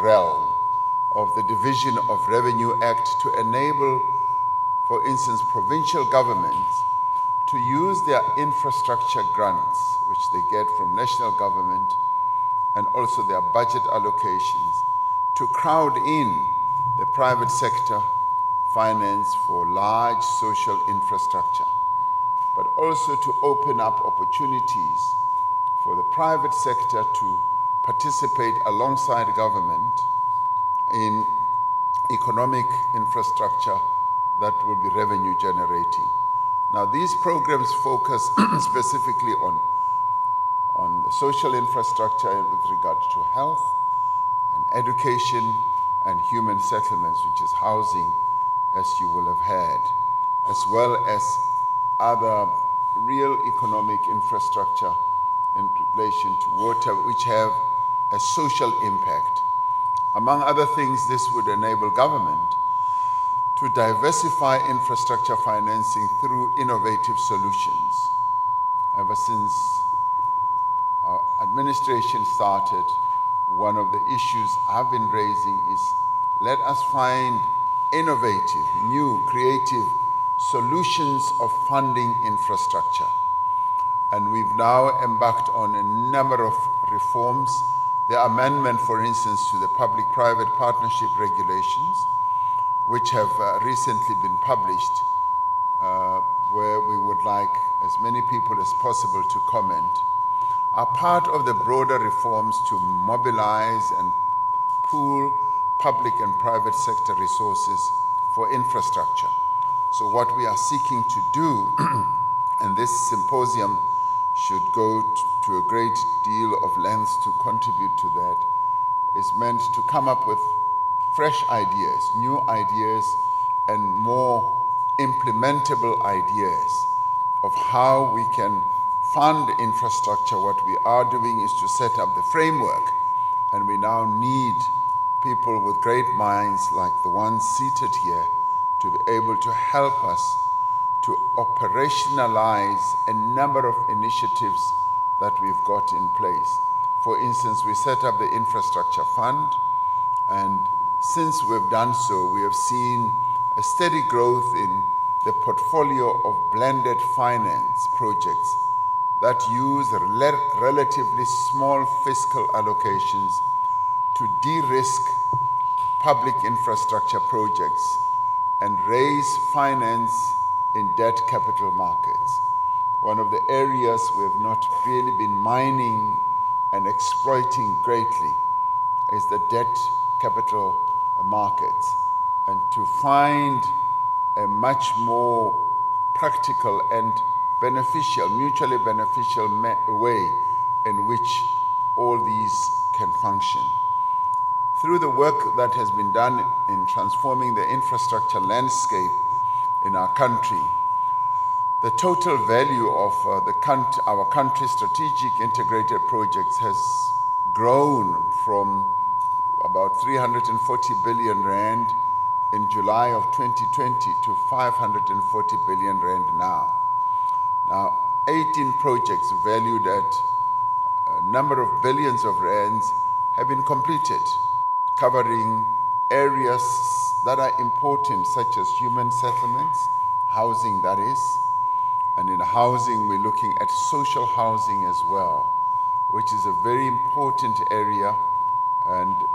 realm of the Division of Revenue Act to enable, for instance, provincial governments to use their infrastructure grants, which they get from national government, and also their budget allocations, to crowd in the private sector finance for large social infrastructure, but also to open up opportunities for the private sector to participate alongside government in economic infrastructure that will be revenue generating. Now, these programs focus specifically on the social infrastructure with regard to health and education and human settlements, which is housing, as you will have heard, as well as other real economic infrastructure in relation to water, which have a social impact. Among other things, this would enable government to diversify infrastructure financing through innovative solutions. Ever since our administration started, one of the issues I've been raising is let us find innovative, new, creative solutions of funding infrastructure. And we've now embarked on a number of reforms. The amendment, for instance, to the public-private partnership regulations, which have recently been published, where we would like as many people as possible to comment, are part of the broader reforms to mobilize and pool public and private sector resources for infrastructure. So what we are seeking to do, and this symposium should go to a great deal of length to contribute to that, is meant to come up with fresh ideas, new ideas, and more implementable ideas of how we can fund infrastructure. What we are doing is to set up the framework, and we now need people with great minds like the ones seated here to be able to help us to operationalize a number of initiatives that we've got in place. For instance, we set up the infrastructure fund, and since we've done so, we have seen a steady growth in the portfolio of blended finance projects that use relatively small fiscal allocations to de-risk public infrastructure projects and raise finance in debt capital markets. One of the areas we have not really been mining and exploiting greatly is the debt capital markets, and to find a much more practical and beneficial, mutually beneficial way in which all these can function. Through the work that has been done in transforming the infrastructure landscape in our country, the total value of our country's strategic integrated projects has grown from about 340 billion rand in July of 2020 to 540 billion rand now. Now, 18 projects valued at a number of billions of rands have been completed, covering areas that are important, such as human settlements, housing that is, and in housing we're looking at social housing as well, which is a very important area, and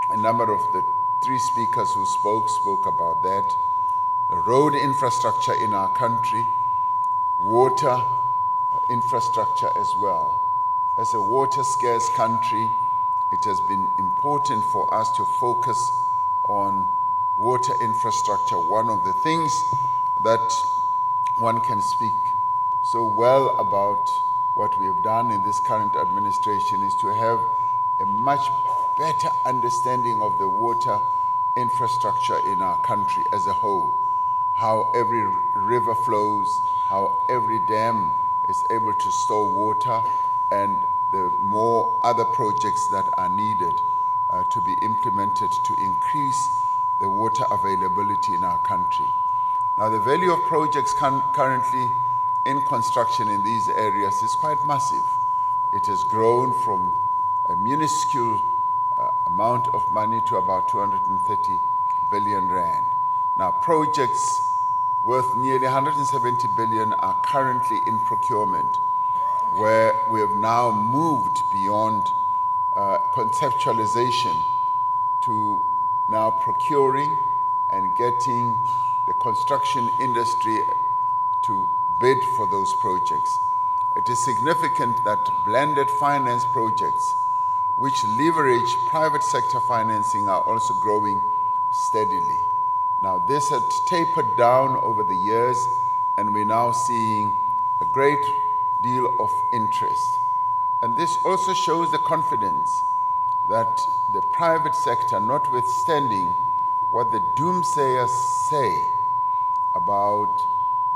a number of the three speakers who spoke about that. The road infrastructure in our country, water infrastructure as well. As a water scarce country, it has been important for us to focus on water infrastructure. One of the things that one can speak so well about what we have done in this current administration is to have a much better understanding of the water infrastructure in our country as a whole, how every river flows, how every dam is able to store water, and the more other projects that are needed to be implemented to increase the water availability in our country. Now, the value of projects currently in construction in these areas is quite massive. It has grown from a minuscule amount of money to about 230 billion rand. Now, projects worth nearly 170 billion are currently in procurement, where we have now moved beyond conceptualization to now procuring and getting the construction industry to bid for those projects. It is significant that blended finance projects, which leverage private sector financing, are also growing steadily. Now, this had tapered down over the years, and we're now seeing a great deal of interest. And this also shows the confidence that the private sector, notwithstanding what the doomsayers say about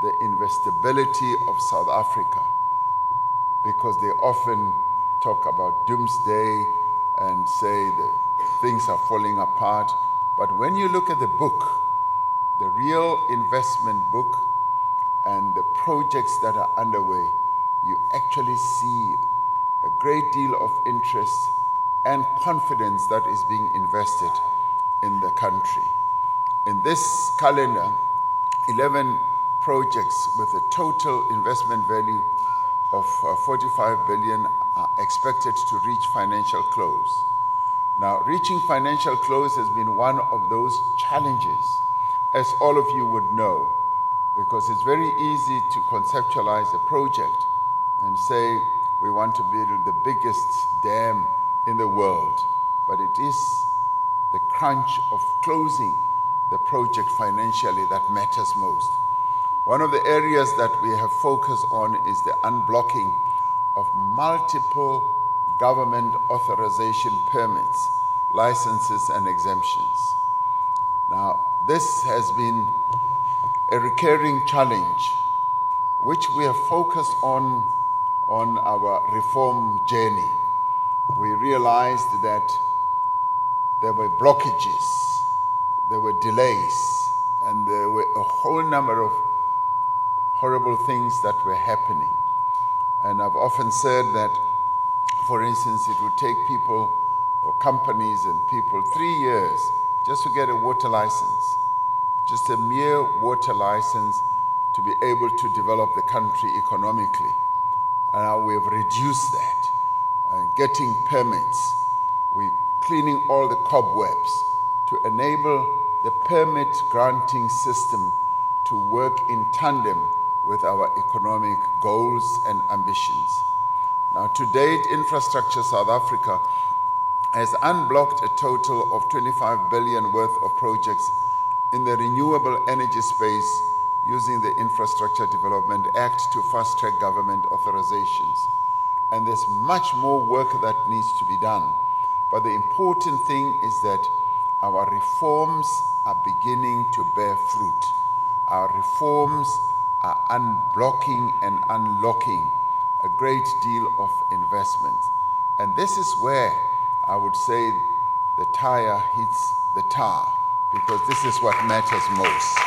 the investability of South Africa, because they often talk about doomsday and say that things are falling apart. But when you look at the book, the real investment book and the projects that are underway, you actually see a great deal of interest and confidence that is being invested in the country. In this calendar, 11 projects with a total investment value of 45 billion are expected to reach financial close. Now, reaching financial close has been one of those challenges, as all of you would know, because it's very easy to conceptualize a project and say we want to build the biggest dam in the world, but it is the crunch of closing the project financially that matters most. One of the areas that we have focused on is the unblocking of multiple government authorization permits, licenses, and exemptions. Now, this has been a recurring challenge, which we have focused on our reform journey. We realized that there were blockages, there were delays, and there were a whole number of horrible things that were happening. And I've often said that, for instance, it would take people or companies and people 3 years just to get a water license, just a mere water license to be able to develop the country economically. And now we've reduced that, getting permits. We're cleaning all the cobwebs to enable the permit granting system to work in tandem with our economic goals and ambitions. Now, to date, Infrastructure South Africa has unblocked a total of 25 billion worth of projects in the renewable energy space using the Infrastructure Development Act to fast-track government authorizations. And there's much more work that needs to be done. But the important thing is that our reforms are beginning to bear fruit. Our reforms are unblocking and unlocking a great deal of investment. And this is where I would say the tire hits the tar, because this is what matters most.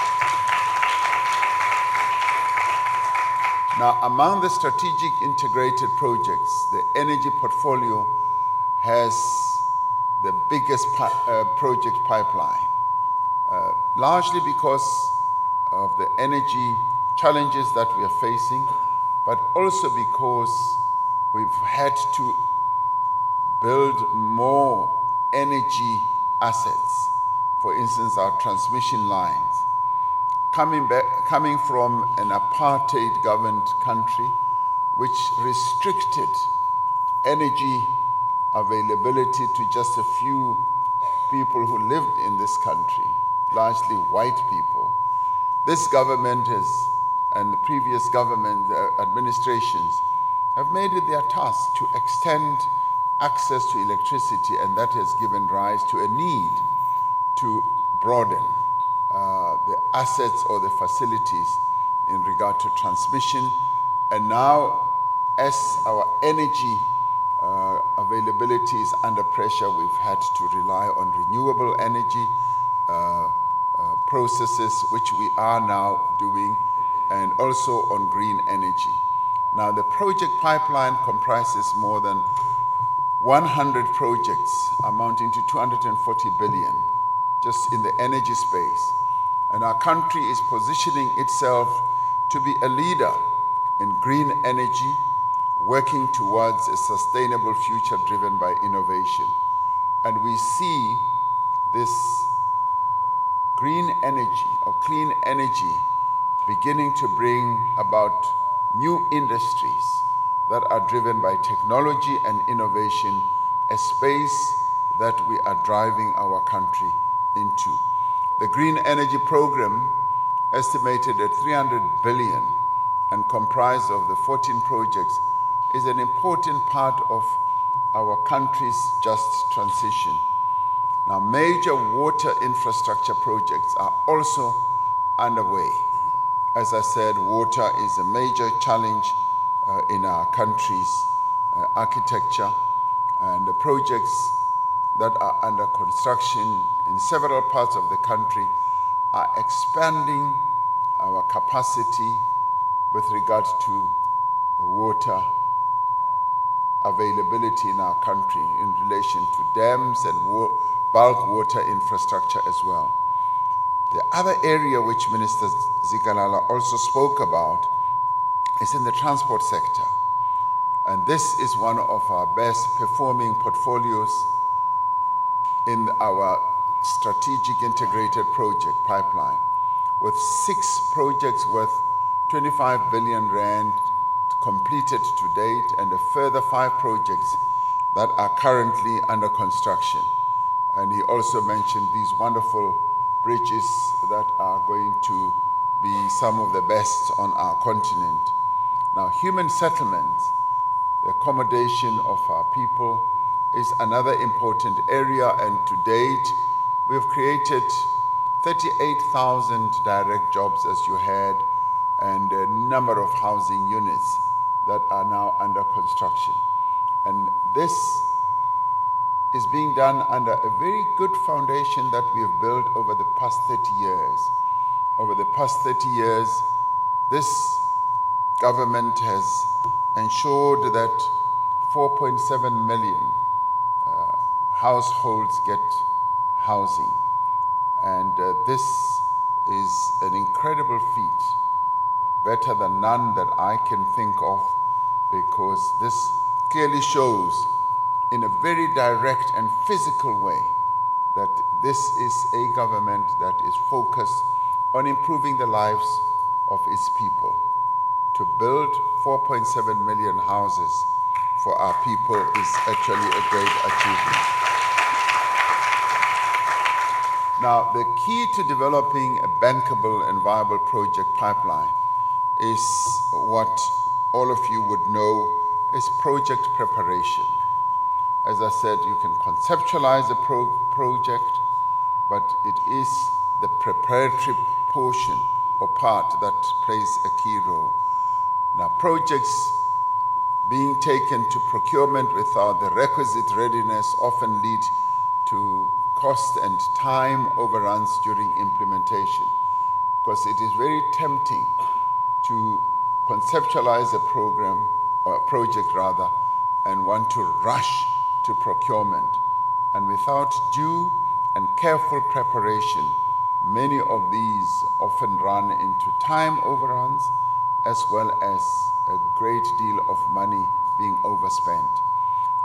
Now, among the strategic integrated projects, the energy portfolio has the biggest project pipeline, largely because of the energy challenges that we are facing, but also because we've had to build more energy assets. For instance, our transmission lines. Coming from an apartheid-governed country, which restricted energy availability to just a few people who lived in this country, largely white people. This government has, and the previous government administrations, have made it their task to extend access to electricity, and that has given rise to a need to broaden the assets or the facilities in regard to transmission. And now, as our energy availability is under pressure, we've had to rely on renewable energy processes, which we are now doing, and also on green energy. Now, the project pipeline comprises more than 100 projects amounting to 240 billion just in the energy space. And our country is positioning itself to be a leader in green energy, working towards a sustainable future driven by innovation. And we see this green energy or clean energy beginning to bring about new industries that are driven by technology and innovation, a space that we are driving our country into. The Green Energy Program, estimated at 300 billion and comprised of the 14 projects, is an important part of our country's just transition. Now, major water infrastructure projects are also underway. As I said, water is a major challenge in our country's architecture, and the projects that are under construction in several parts of the country are expanding our capacity with regard to water availability in our country in relation to dams and bulk water infrastructure as well. The other area which Minister Zikalala also spoke about is in the transport sector. And this is one of our best performing portfolios in our strategic integrated project pipeline, with 6 projects worth 25 billion rand completed to date and a further 5 projects that are currently under construction. And he also mentioned these wonderful bridges that are going to be some of the best on our continent. Now, human settlements, the accommodation of our people, is another important area, and to date, we've created 38,000 direct jobs, as you heard, and a number of housing units that are now under construction. And this is being done under a very good foundation that we have built over the past 30 years. Over the past 30 years, this government has ensured that 4.7 million households get housing. And this is an incredible feat, better than none that I can think of, because this clearly shows in a very direct and physical way that this is a government that is focused on improving the lives of its people. To build 4.7 million houses for our people is actually a great achievement. Now, the key to developing a bankable and viable project pipeline is what all of you would know is project preparation. As I said, you can conceptualize a project, but it is the preparatory portion or part that plays a key role. Now, projects being taken to procurement without the requisite readiness often lead to cost and time overruns during implementation, because it is very tempting to conceptualize a program, or a project rather, and want to rush to procurement. And without due and careful preparation, many of these often run into time overruns as well as a great deal of money being overspent.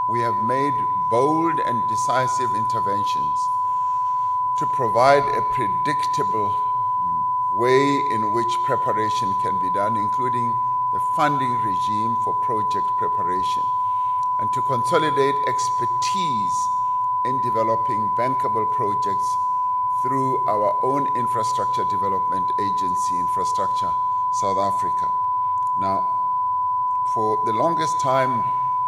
We have made bold and decisive interventions to provide a predictable way in which preparation can be done, including the funding regime for project preparation, and to consolidate expertise in developing bankable projects through our own infrastructure development agency, Infrastructure South Africa. Now, for the longest time,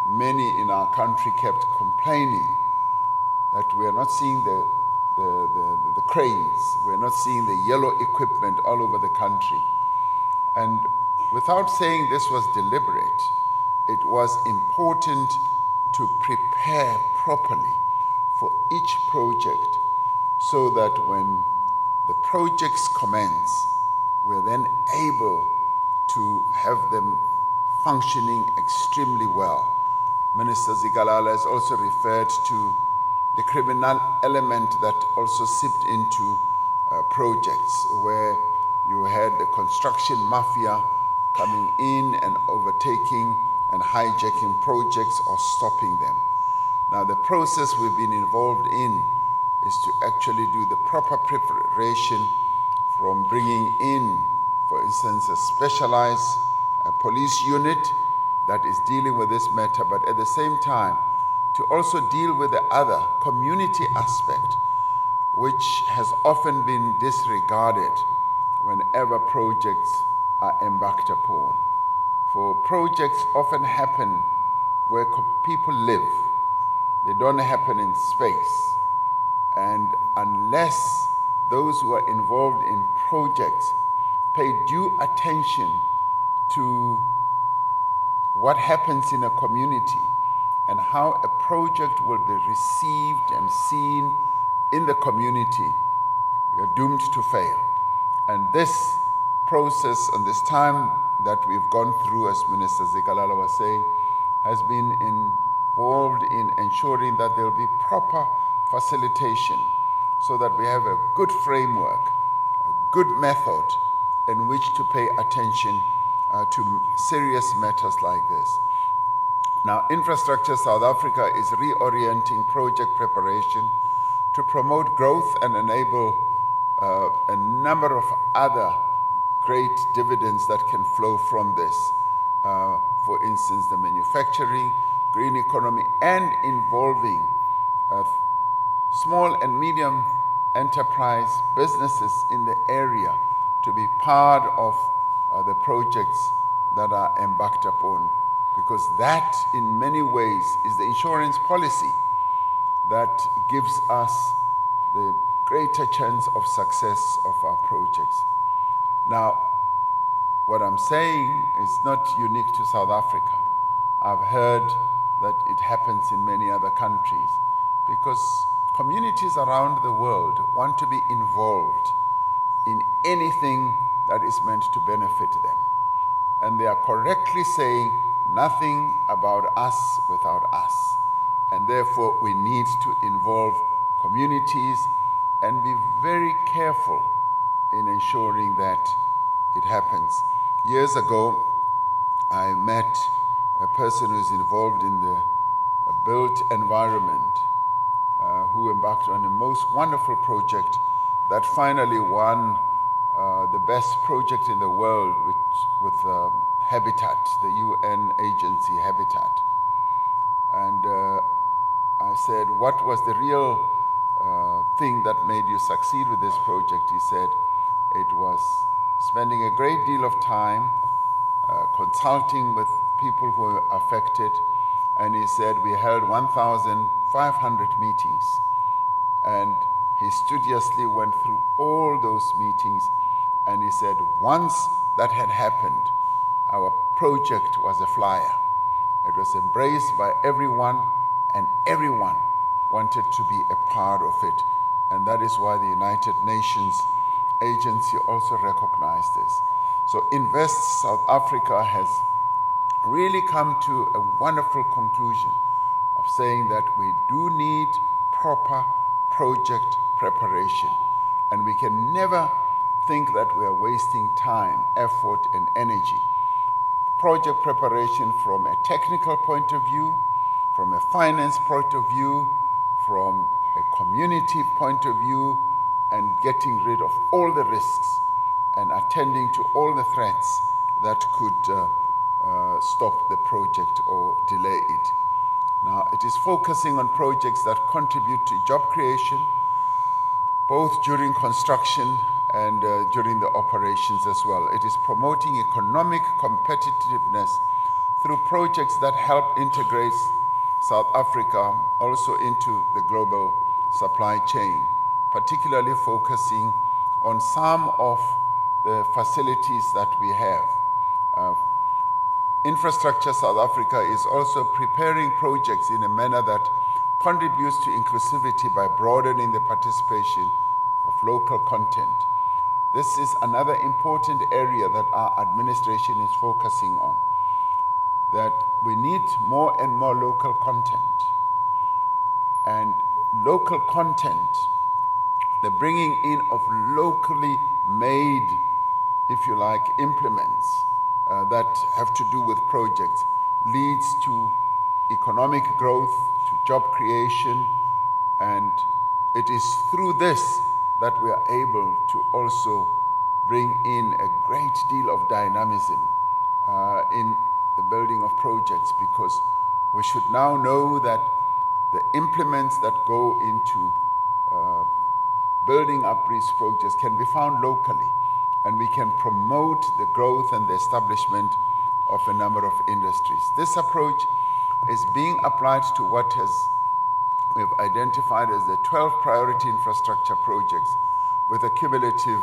many in our country kept complaining that we are not seeing the cranes, we're not seeing the yellow equipment all over the country. And without saying this was deliberate, it was important to prepare properly for each project so that when the projects commence, we're then able to have them functioning extremely well. Minister Zikalala has also referred to the criminal element that also seeped into projects, where you had the construction mafia coming in and overtaking and hijacking projects or stopping them. Now, the process we've been involved in is to actually do the proper preparation, from bringing in, for instance, a specialized police unit that is dealing with this matter, but at the same time, to also deal with the other community aspect, which has often been disregarded whenever projects are embarked upon. For projects often happen where people live. They don't happen in space. And unless those who are involved in projects pay due attention to what happens in a community and how a project will be received and seen in the community, we are doomed to fail. And this process and this time that we've gone through, as Minister Zikalala was saying, has been involved in ensuring that there will be proper facilitation so that we have a good framework, a good method in which to pay attention to serious matters like this. Now, Infrastructure South Africa is reorienting project preparation to promote growth and enable a number of other great dividends that can flow from this. For instance, the manufacturing, green economy, and involving small and medium enterprise businesses in the area to be part of the projects that are embarked upon, because that in many ways is the insurance policy that gives us the greater chance of success of our projects. Now, what I'm saying is not unique to South Africa. I've heard that it happens in many other countries, because communities around the world want to be involved in anything that is meant to benefit them. And they are correctly saying nothing about us without us. And therefore, we need to involve communities and be very careful in ensuring that it happens. Years ago, I met a person who's involved in the built environment, who embarked on a most wonderful project that finally won the best project in the world with Habitat, the UN agency Habitat. And I said, what was the real thing that made you succeed with this project? He said, it was spending a great deal of time consulting with people who were affected. And he said, we held 1,500 meetings. And he studiously went through all those meetings. And he said, once that had happened, our project was a flyer. It was embraced by everyone, and everyone wanted to be a part of it. And that is why the United Nations agency also recognized this. So Invest South Africa has really come to a wonderful conclusion of saying that we do need proper project preparation. And we can never think that we are wasting time, effort, and energy. Project preparation from a technical point of view, from a finance point of view, from a community point of view, and getting rid of all the risks and attending to all the threats that could stop the project or delay it. Now, it is focusing on projects that contribute to job creation, both during construction and during the operations as well. It is promoting economic competitiveness through projects that help integrate South Africa also into the global supply chain, particularly focusing on some of the facilities that we have. Infrastructure South Africa is also preparing projects in a manner that contributes to inclusivity by broadening the participation of local content. This is another important area that our administration is focusing on. that we need more and more local content. And local content, the bringing in of locally made, if you like, implements that have to do with projects, leads to economic growth, to job creation, and it is through this that we are able to also bring in a great deal of dynamism in the building of projects, because we should now know that the implements that go into building up these projects can be found locally, and we can promote the growth and the establishment of a number of industries. This approach is being applied to what we've identified as the 12 priority infrastructure projects with a cumulative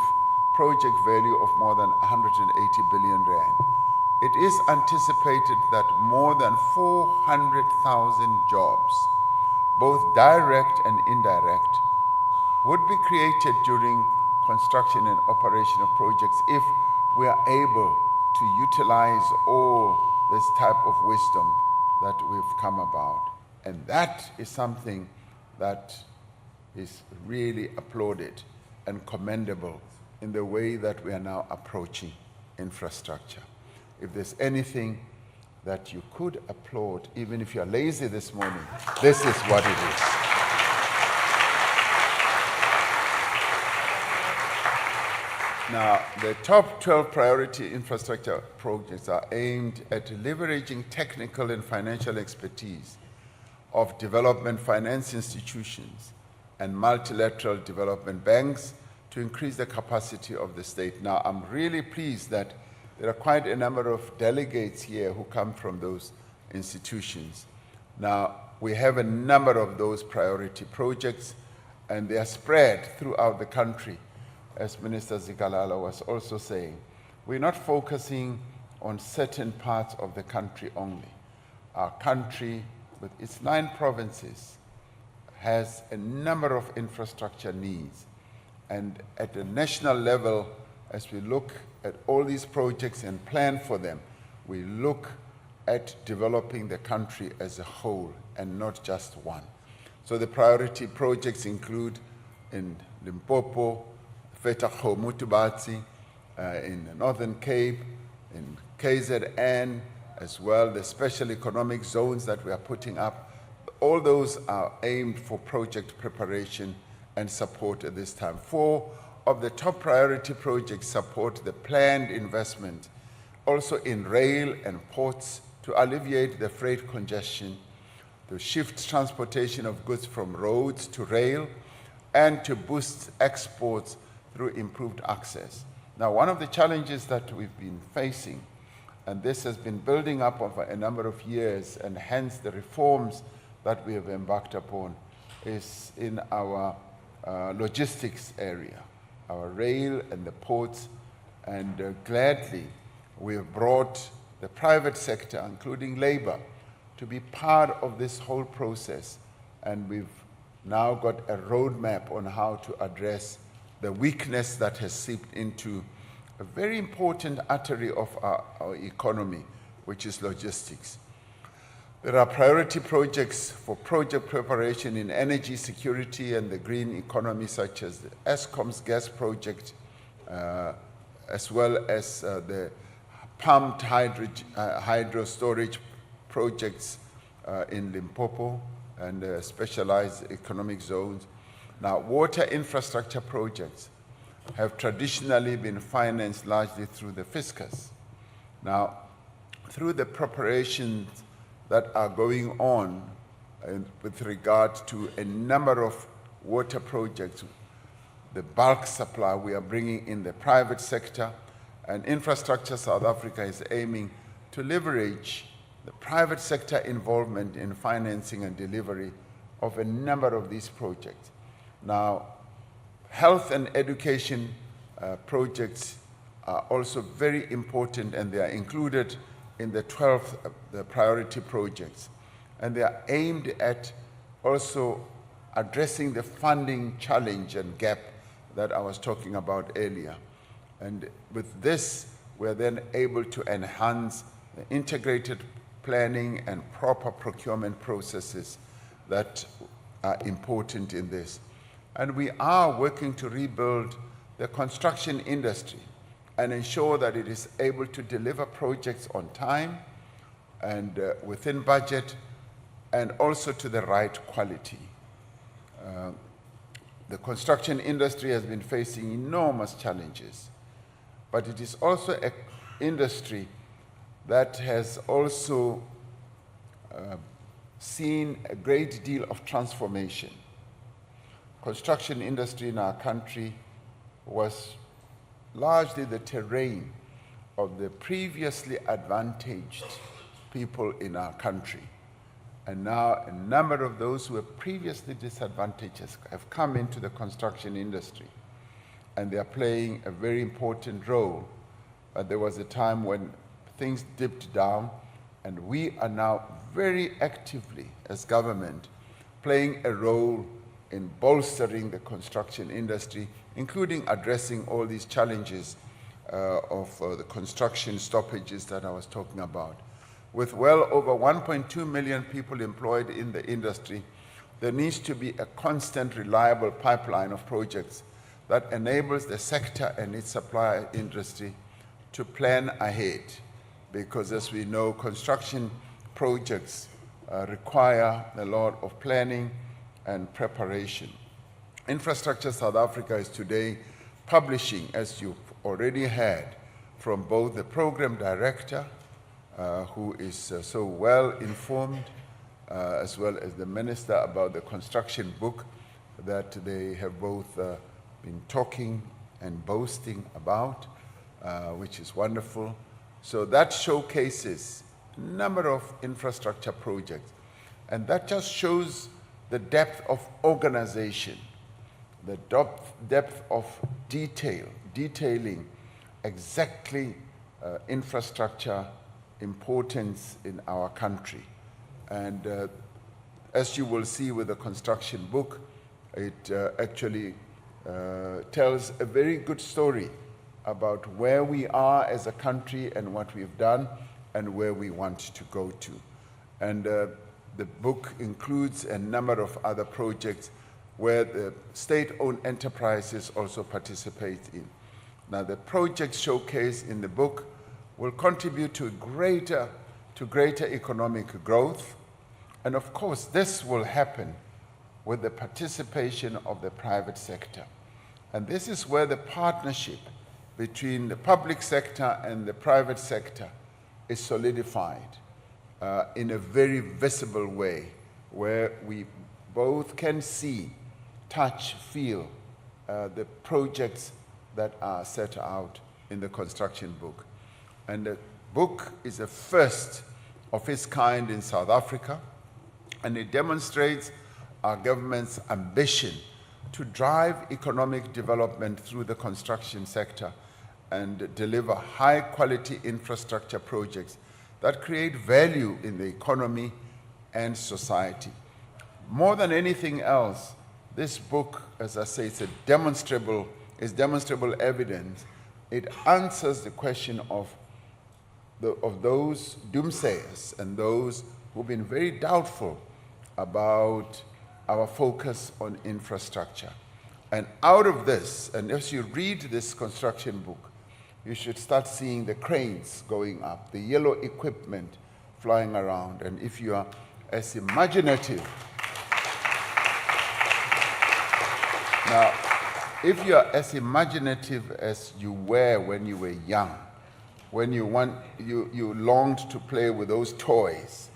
project value of more than 180 billion rand. It is anticipated that more than 400,000 jobs, both direct and indirect, would be created during construction and operation of projects if we are able to utilize all this type of wisdom that we've come about. And that is something that is really applauded and commendable in the way that we are now approaching infrastructure. If there's anything that you could applaud, even if you're lazy this morning, this is what it is. Now, the top 12 priority infrastructure projects are aimed at leveraging technical and financial expertise of development finance institutions and multilateral development banks to increase the capacity of the state. Now, I'm really pleased that there are quite a number of delegates here who come from those institutions. Now, we have a number of those priority projects, and they are spread throughout the country. As Minister Zikalala was also saying, we're not focusing on certain parts of the country only. Our country, with its 9 provinces, has a number of infrastructure needs. And at the national level, as we look at all these projects and plan for them, we look at developing the country as a whole and not just one. So the priority projects include in Limpopo, Fetako Mutubatsi, in the Northern Cape, in KZN, as well, the special economic zones that we are putting up. All those are aimed for project preparation and support at this time. 4 of the top priority projects support the planned investment also in rail and ports to alleviate the freight congestion, to shift transportation of goods from roads to rail, and to boost exports through improved access. Now, one of the challenges that we've been facing, and this has been building up over a number of years, and hence the reforms that we have embarked upon, is in our logistics area, our rail and the ports, and gladly we have brought the private sector, including labor, to be part of this whole process, and we've now got a roadmap on how to address the weakness that has seeped into a very important artery of our economy, which is logistics. There are priority projects for project preparation in energy security and the green economy, such as the Eskom's gas project, as well as the pumped hydro storage projects in Limpopo and specialized economic zones. Now, water infrastructure projects have traditionally been financed largely through the fiscus. Now, through the preparations that are going on with regard to a number of water projects, the bulk supply, we are bringing in the private sector, and Infrastructure South Africa is aiming to leverage the private sector involvement in financing and delivery of a number of these projects. Now, health and education projects are also very important, and they are included in the 12 priority projects. And they are aimed at also addressing the funding challenge and gap that I was talking about earlier. And with this, we're then able to enhance the integrated planning and proper procurement processes that are important in this. And we are working to rebuild the construction industry and ensure that it is able to deliver projects on time and within budget, and also to the right quality. The construction industry has been facing enormous challenges, but it is also an industry that has also seen a great deal of transformation. Construction industry in our country was largely the terrain of the previously advantaged people in our country. And now a number of those who were previously disadvantaged have come into the construction industry, and they are playing a very important role. But there was a time when things dipped down, and we are now very actively, as government, playing a role in bolstering the construction industry, including addressing all these challenges of the construction stoppages that I was talking about. With well over 1.2 million people employed in the industry, there needs to be a constant, reliable pipeline of projects that enables the sector and its supplier industry to plan ahead. Because as we know, construction projects require a lot of planning and preparation. Infrastructure South Africa is today publishing, as you've already heard, from both the program director, who is so well informed, as well as the minister, about the construction book that they have both been talking and boasting about, which is wonderful. So that showcases a number of infrastructure projects, and that just shows the depth of organization, the depth of detailing exactly infrastructure importance in our country. And as you will see with the construction book, it actually tells a very good story about where we are as a country and what we've done and where we want to go to. And the book includes a number of other projects where the state-owned enterprises also participate in. Now, the projects showcased in the book will contribute to greater economic growth. And of course, this will happen with the participation of the private sector. And this is where the partnership between the public sector and the private sector is solidified in a very visible way, where we both can see, touch, feel the projects that are set out in the construction book. And the book is a first of its kind in South Africa, and it demonstrates our government's ambition to drive economic development through the construction sector and deliver high-quality infrastructure projects that create value in the economy and society. More than anything else, this book, as I say, is demonstrable evidence. It answers the question of those doomsayers and those who've been very doubtful about our focus on infrastructure. And out of this, and as you read this construction book, you should start seeing the cranes going up, the yellow equipment flying around. And if you are as imaginative, now, if you are as imaginative as you were when you were young, when you longed to play with those toys,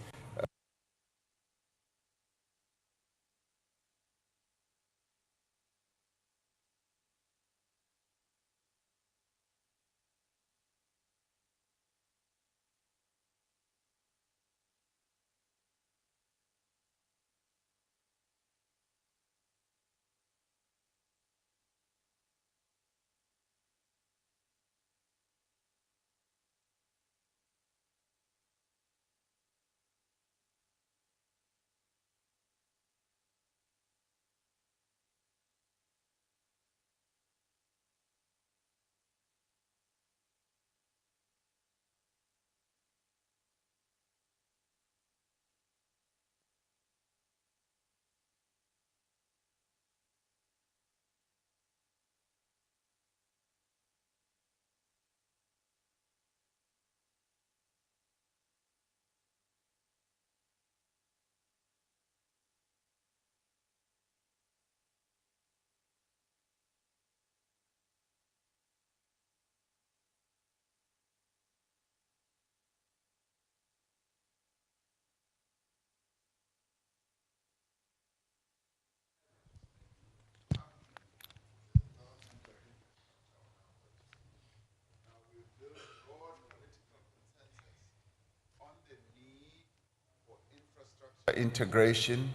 integration,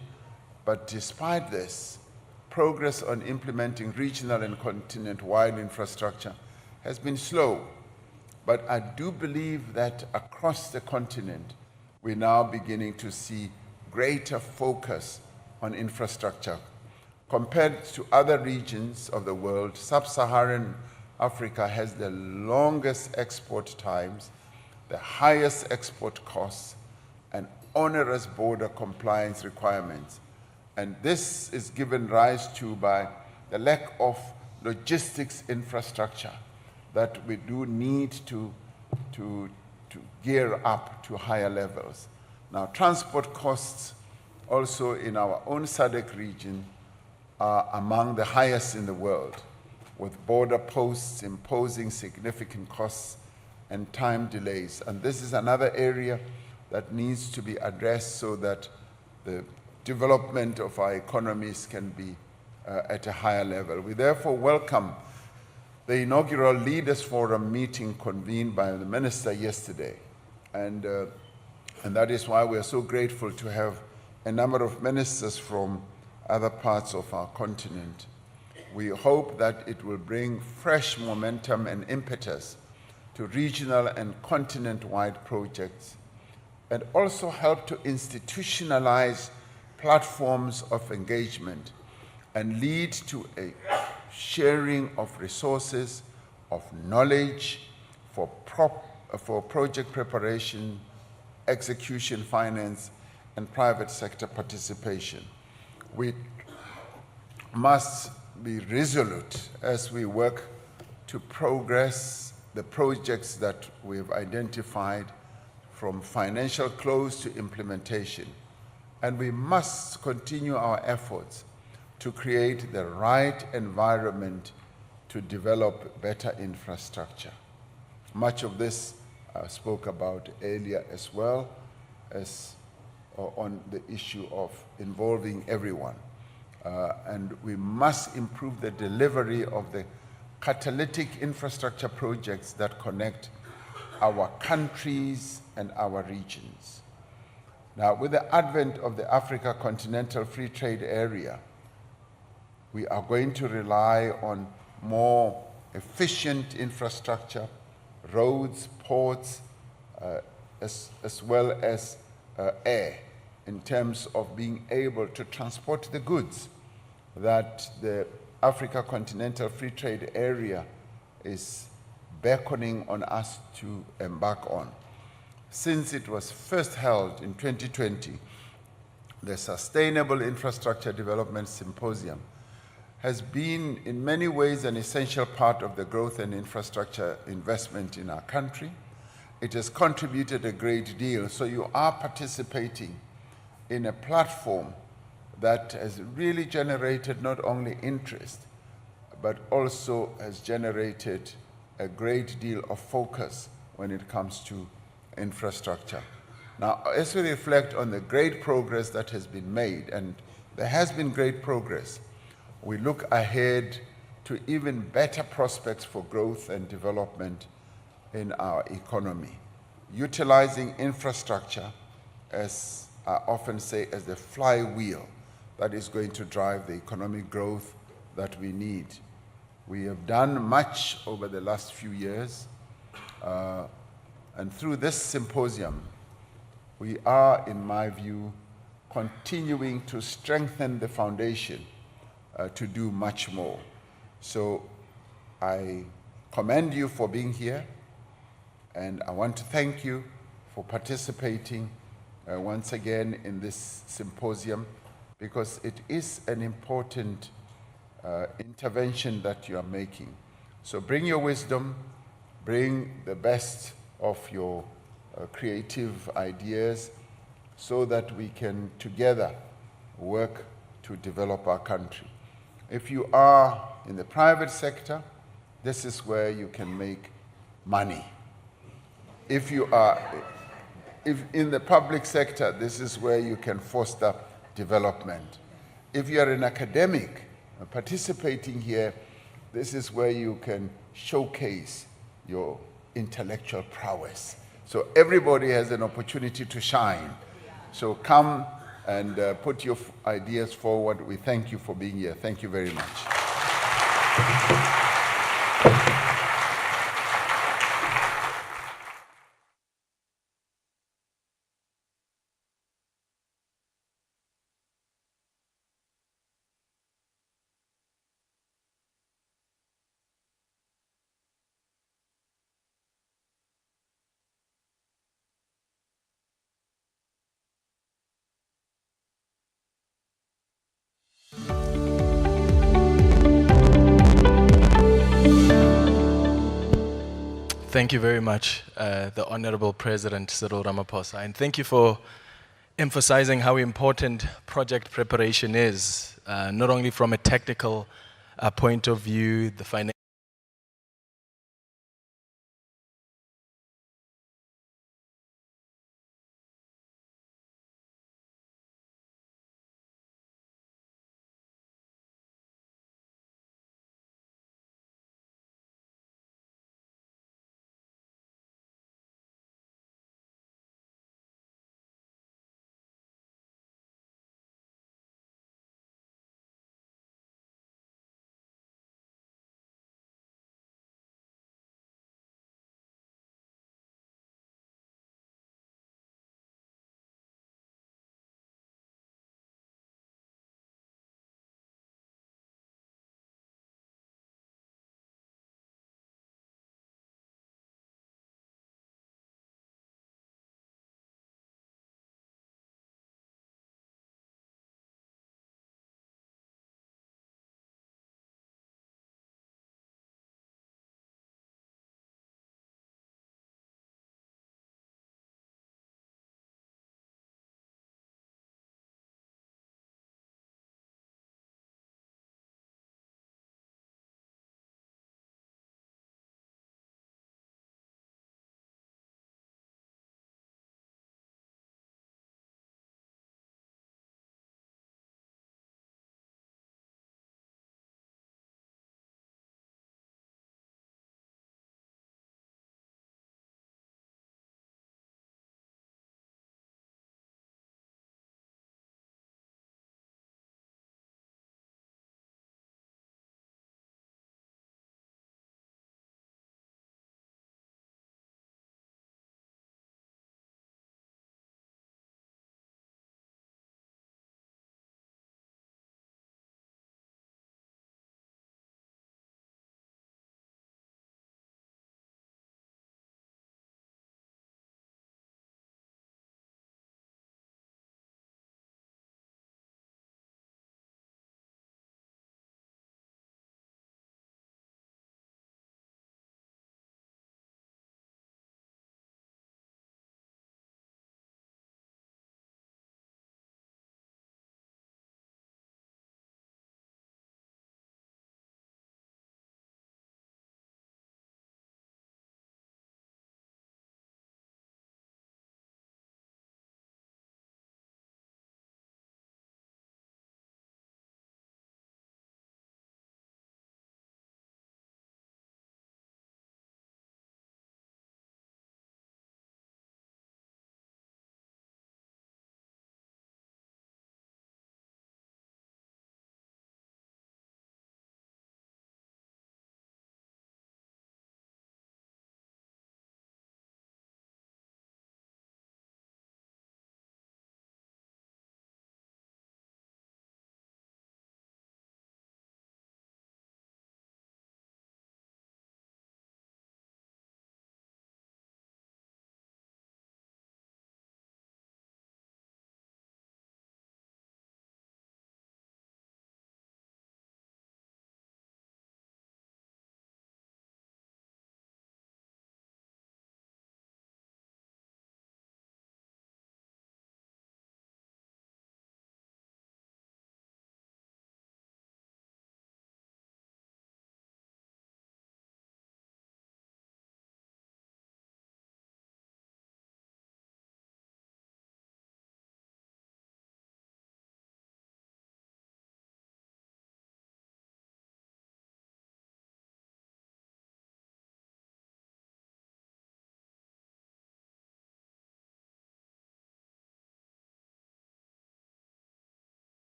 but despite this, progress on implementing regional and continent-wide infrastructure has been slow. But I do believe that across the continent, we're now beginning to see greater focus on infrastructure. Compared to other regions of the world, sub-Saharan Africa has the longest export times, the highest export costs, and onerous border compliance requirements. And this is given rise to by the lack of logistics infrastructure that we do need to gear up to higher levels. Now, transport costs also in our own SADC region are among the highest in the world, with border posts imposing significant costs and time delays. And this is another area that needs to be addressed so that the development of our economies can be at a higher level. We therefore welcome the inaugural Leaders Forum meeting convened by the Minister yesterday. And that is why we are so grateful to have a number of ministers from other parts of our continent. We hope that it will bring fresh momentum and impetus to regional and continent-wide projects, and also help to institutionalize platforms of engagement and lead to a sharing of resources, of knowledge for project preparation, execution, finance, and private sector participation. We must be resolute as we work to progress the projects that we've identified from financial close to implementation. And we must continue our efforts to create the right environment to develop better infrastructure. Much of this I spoke about earlier as well as on the issue of involving everyone. And we must improve the delivery of the catalytic infrastructure projects that connect our countries and our regions. Now, with the advent of the Africa Continental Free Trade Area, we are going to rely on more efficient infrastructure, roads, ports, as well as air, in terms of being able to transport the goods that the Africa Continental Free Trade Area is beckoning on us to embark on. Since it was first held in 2020, the Sustainable Infrastructure Development Symposium has been in many ways an essential part of the growth and infrastructure investment in our country. It has contributed a great deal, so you are participating in a platform that has really generated not only interest, but also has generated a great deal of focus when it comes to infrastructure. Now, as we reflect on the great progress that has been made, and there has been great progress, we look ahead to even better prospects for growth and development in our economy, utilizing infrastructure, as I often say, as the flywheel that is going to drive the economic growth that we need. We have done much over the last few years, and through this symposium, we are, in my view, continuing to strengthen the foundation to do much more. So I commend you for being here, and I want to thank you for participating once again in this symposium, because it is an important intervention that you are making. So bring your wisdom, bring the best of your creative ideas so that we can together work to develop our country. If you are in the private sector, this is where you can make money. If you are in the public sector, this is where you can foster development. If you are an academic participating here, this is where you can showcase your intellectual prowess. So everybody has an opportunity to shine. So come and put your ideas forward. We thank you for being here. Thank you very much. Thank you very much, the Honorable President Cyril Ramaphosa, and thank you for emphasizing how important project preparation is, not only from a technical point of view, the financial